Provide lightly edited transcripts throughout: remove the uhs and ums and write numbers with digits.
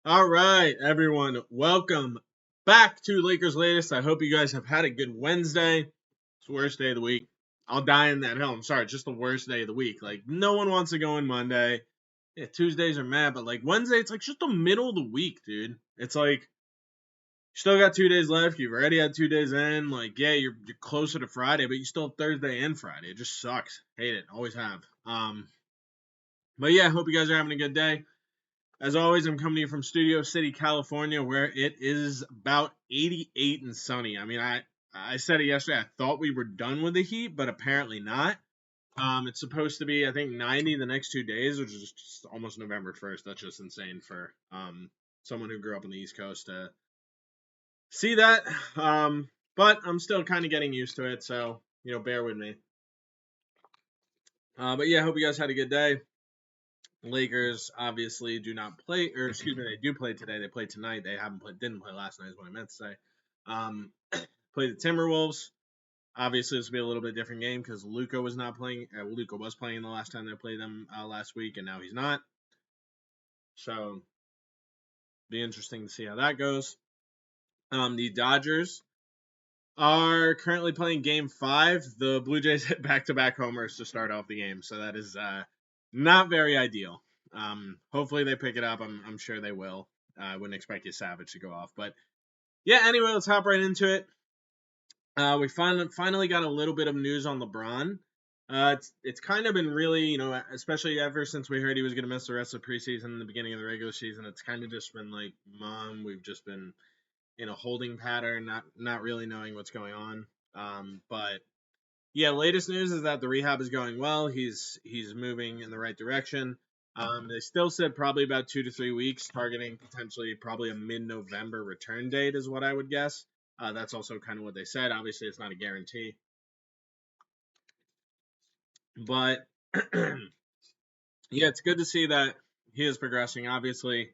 All right, everyone, welcome back to Lakers Latest. I hope you guys have had a good Wednesday. It's the worst day of the week. I'll die in that hill. I'm sorry, it's just the worst day of the week. Like, no one wants to go in Monday. Yeah, Tuesdays are mad, but like Wednesday, it's like just the middle of the week, dude. It's like, you still got 2 days left. You've already had 2 days in. Like, yeah, you're closer to Friday, but you still have Thursday and Friday. It just sucks. Hate it. Always have. But yeah, hope you guys are having a good day. As always, I'm coming to you from Studio City, California, where it is about 88 and sunny. I mean, I said it yesterday. I thought we were done with the heat, but apparently not. It's supposed to be, I think, 90 the next 2 days, which is just almost November 1st. That's just insane for someone who grew up on the East Coast to see that. But I'm still kind of getting used to it, so bear with me. But yeah, hope you guys had a good day. Lakers obviously do not play, or excuse me, they do play today. They play tonight. They didn't play last night, is what I meant to say. Play the Timberwolves. Obviously, this will be a little bit different game because Luka was not playing. Luka was playing the last time they played them last week, and now he's not. So, be interesting to see how that goes. The Dodgers are currently playing Game 5. The Blue Jays hit back-to-back homers to start off the game, so that is not very ideal. Hopefully they pick it up. I'm sure they will. I wouldn't expect your Savage to go off, but yeah. Anyway, let's hop right into it. We finally got a little bit of news on LeBron. It's kind of been really, especially ever since we heard he was going to miss the rest of the preseason and the beginning of the regular season. It's kind of just been like, Mom, we've just been in a holding pattern, not really knowing what's going on. But yeah, latest news is that the rehab is going well. He's moving in the right direction. They still said probably about 2 to 3 weeks, targeting potentially probably a mid-November return date is what I would guess. That's also kind of what they said. Obviously, it's not a guarantee, but yeah, it's good to see that he is progressing. Obviously,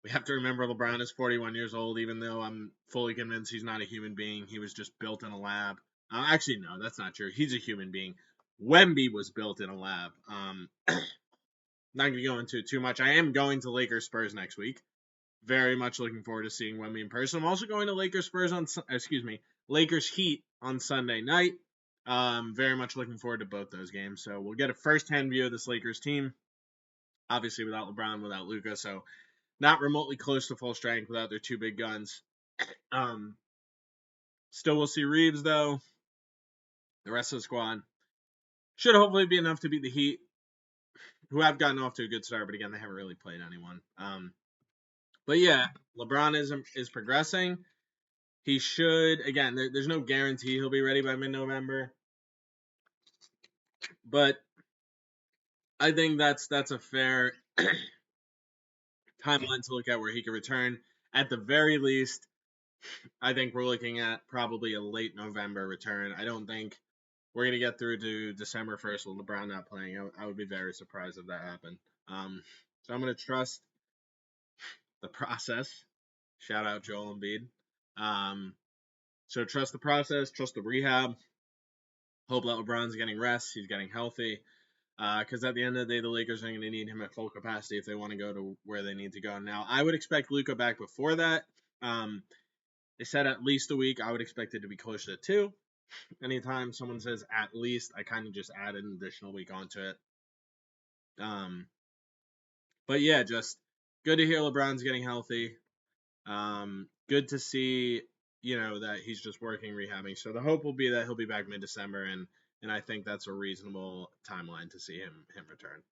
we have to remember LeBron is 41 years old, even though I'm fully convinced he's not a human being. He was just built in a lab. Actually, no, that's not true. He's a human being. Wemby was built in a lab. Not going to go into it too much. I am going to Lakers Spurs next week. Very much looking forward to seeing Wemby in person. I'm also going to Lakers Heat on Sunday night. Very much looking forward to both those games. So we'll get a first-hand view of this Lakers team. Obviously, without LeBron, without Luka, so not remotely close to full strength without their two big guns. Still, we'll see Reeves though. The rest of the squad should hopefully be enough to beat the Heat, who have gotten off to a good start, but again, they haven't really played anyone. But yeah, LeBron is progressing. He should, again, there's no guarantee he'll be ready by mid-November, but I think that's a fair timeline to look at where he can return. At the very least, I think we're looking at probably a late November return. I don't think we're going to get through to December 1st with LeBron not playing. I would be very surprised if that happened. So I'm going to trust the process. Shout out Joel Embiid. So trust the process, trust the rehab. Hope that LeBron's getting rest, he's getting healthy. Because at the end of the day, the Lakers are going to need him at full capacity if they want to go to where they need to go. Now, I would expect Luka back before that. They said at least a week. I would expect it to be closer to 2. Anytime someone says at least, I kind of just add an additional week onto it. But yeah, just good to hear LeBron's getting healthy. Good to see, that he's just working, rehabbing. So the hope will be that he'll be back mid-December, and I think that's a reasonable timeline to see him return.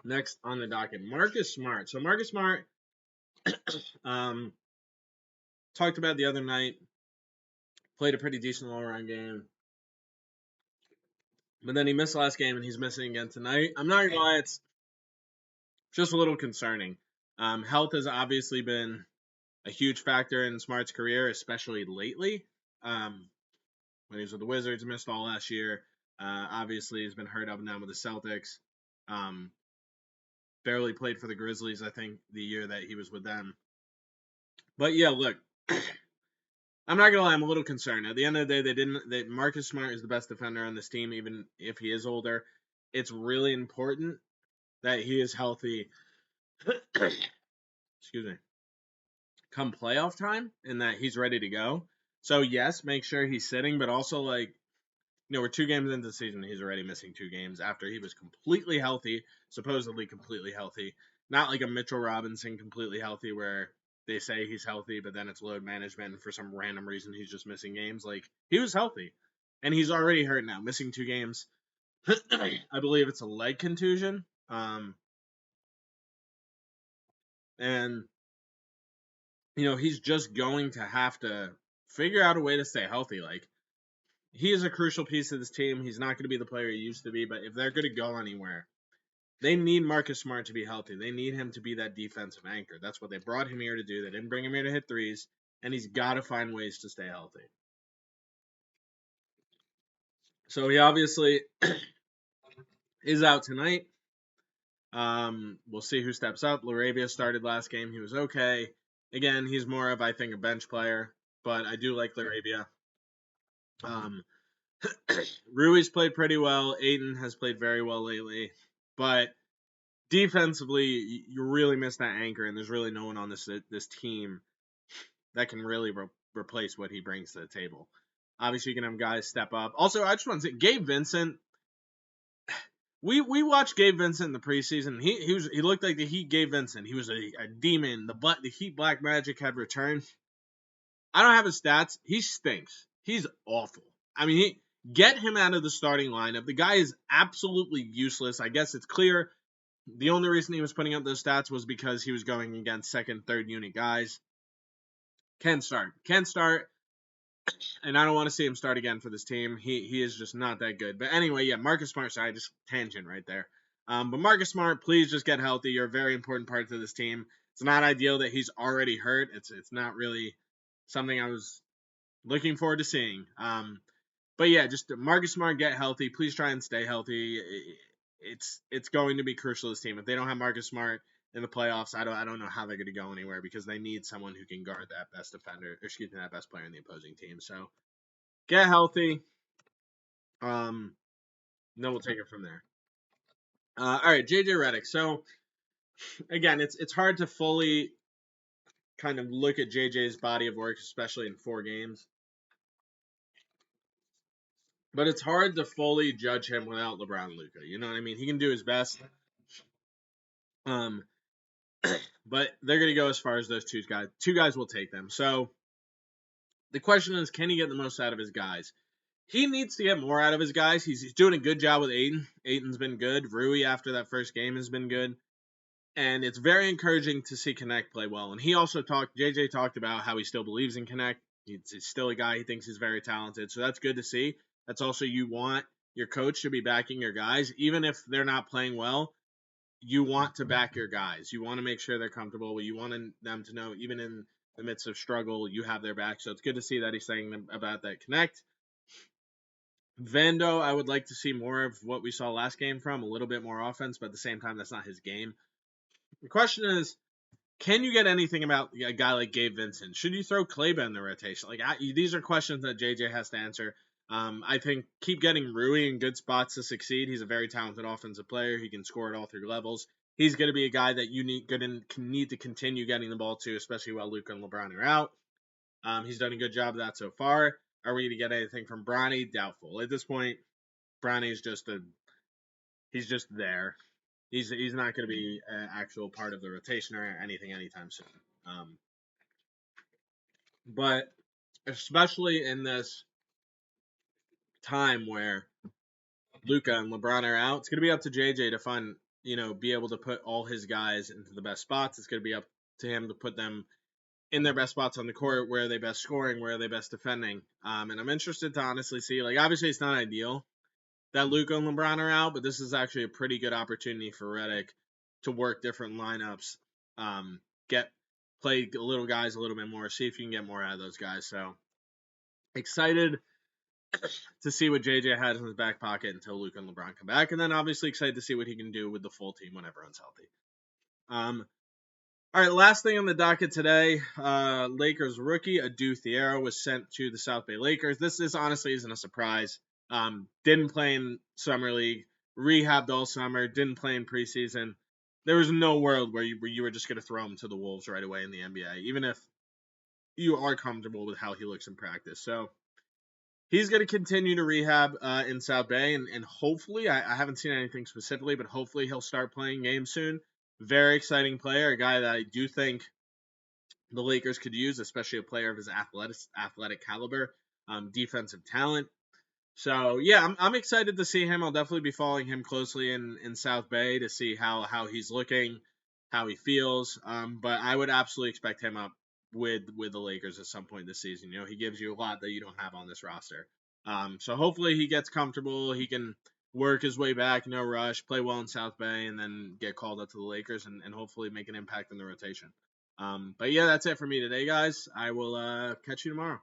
Next on the docket, Marcus Smart. So Marcus Smart, talked about the other night, played a pretty decent all-around game. But then he missed the last game, and he's missing again tonight. I'm not going to lie, it's just a little concerning. Health has obviously been a huge factor in Smart's career, especially lately. When he was with the Wizards, missed all last year. Obviously, he's been hurt up and down with the Celtics. Barely played for the Grizzlies, I think, the year that he was with them. But yeah, look, I'm not gonna lie, I'm a little concerned. At the end of the day, Marcus Smart is the best defender on this team, even if he is older. It's really important that he is healthy. Excuse me. Come playoff time, and that he's ready to go. So yes, make sure he's sitting, but also like we're 2 games into the season. He's already missing 2 games after he was completely healthy, supposedly completely healthy. Not like a Mitchell Robinson completely healthy where they say he's healthy, but then it's load management and for some random reason he's just missing games. Like he was healthy, and he's already hurt now, missing 2 games. I believe it's a leg contusion. And he's just going to have to figure out a way to stay healthy. Like he is a crucial piece of this team. He's not going to be the player he used to be, but if they're going to go anywhere, they need Marcus Smart to be healthy. They need him to be that defensive anchor. That's what they brought him here to do. They didn't bring him here to hit threes, and he's got to find ways to stay healthy. So he obviously is out tonight. We'll see who steps up. Laravia started last game. He was okay. Again, he's more of, I think, a bench player, but I do like Laravia. Rui's played pretty well. Aiden has played very well lately, but defensively, you really miss that anchor, and there's really no one on this team that can really replace what he brings to the table. Obviously, you can have guys step up. Also, I just want to say, Gabe Vincent. We watched Gabe Vincent in the preseason. He looked like the Heat Gabe Vincent. He was a demon. The Heat Black Magic had returned. I don't have his stats. He stinks. He's awful. I mean, get him out of the starting lineup. The guy is absolutely useless. I guess it's clear the only reason he was putting up those stats was because he was going against second, third unit guys. Can start, and I don't want to see him start again for this team. He is just not that good. But anyway, yeah, Marcus Smart. Sorry, just tangent right there. But Marcus Smart, please just get healthy. You're a very important part to this team. It's not ideal that he's already hurt. It's not really something I was looking forward to seeing. But yeah, just Marcus Smart, get healthy. Please try and stay healthy. It's going to be crucial to this team. If they don't have Marcus Smart in the playoffs, I don't know how they're going to go anywhere because they need someone who can guard that best defender, that best player in the opposing team. So get healthy. Then we'll take it from there. All right, JJ Redick. So again, it's hard to fully kind of look at JJ's body of work, especially in 4 games. But it's hard to fully judge him without LeBron and Luka. You know what I mean? He can do his best. But they're going to go as far as those 2 guys. 2 guys will take them. So the question is, can he get the most out of his guys? He needs to get more out of his guys. He's doing a good job with Aiden. Aiden's been good. Rui, after that first game, has been good. And it's very encouraging to see Connect play well. And he also JJ talked about how he still believes in Connect. He's still a guy he thinks is very talented. So that's good to see. That's also, you want your coach to be backing your guys. Even if they're not playing well, you want to back your guys. You want to make sure they're comfortable. You want them to know, even in the midst of struggle, you have their back. So it's good to see that he's saying about that Connect. Vando, I would like to see more of what we saw last game from, a little bit more offense, but at the same time, that's not his game. The question is, can you get anything about a guy like Gabe Vincent? Should you throw Kleba in the rotation? These are questions that JJ has to answer. I think keep getting Rui in good spots to succeed. He's a very talented offensive player. He can score at all 3 levels. He's going to be a guy that you need to continue getting the ball to, especially while Luka and LeBron are out. He's done a good job of that so far. Are we going to get anything from Bronny? Doubtful. At this point, Bronny's he's just there. He's not going to be an actual part of the rotation or anything anytime soon. But especially in this time where Luka and LeBron are out, it's going to be up to JJ to find, be able to put all his guys into the best spots. It's going to be up to him to put them in their best spots on the court, where are they best scoring, where are they best defending. And I'm interested to honestly see, obviously it's not ideal that Luka and LeBron are out, but this is actually a pretty good opportunity for Redick to work different lineups, play little guys a little bit more, see if you can get more out of those guys. So excited to see what JJ has in his back pocket until Luka and LeBron come back, and then obviously excited to see what he can do with the full team when everyone's healthy. All right, last thing on the docket today, Lakers rookie Adu Thiero was sent to the South Bay Lakers. This honestly isn't a surprise. Didn't play in Summer League, rehabbed all summer, didn't play in preseason. There was no world where you were just going to throw him to the Wolves right away in the NBA, even if you are comfortable with how he looks in practice. So he's going to continue to rehab in South Bay, and hopefully, I haven't seen anything specifically, but hopefully he'll start playing games soon. Very exciting player, a guy that I do think the Lakers could use, especially a player of his athletic caliber, defensive talent. So yeah, I'm excited to see him. I'll definitely be following him closely in South Bay to see how he's looking, how he feels. But I would absolutely expect him up with the Lakers at some point this season. You know, he gives you a lot that you don't have on this roster. So hopefully he gets comfortable. He can work his way back, no rush, play well in South Bay, and then get called up to the Lakers and hopefully make an impact in the rotation. But yeah, that's it for me today, guys. I will catch you tomorrow.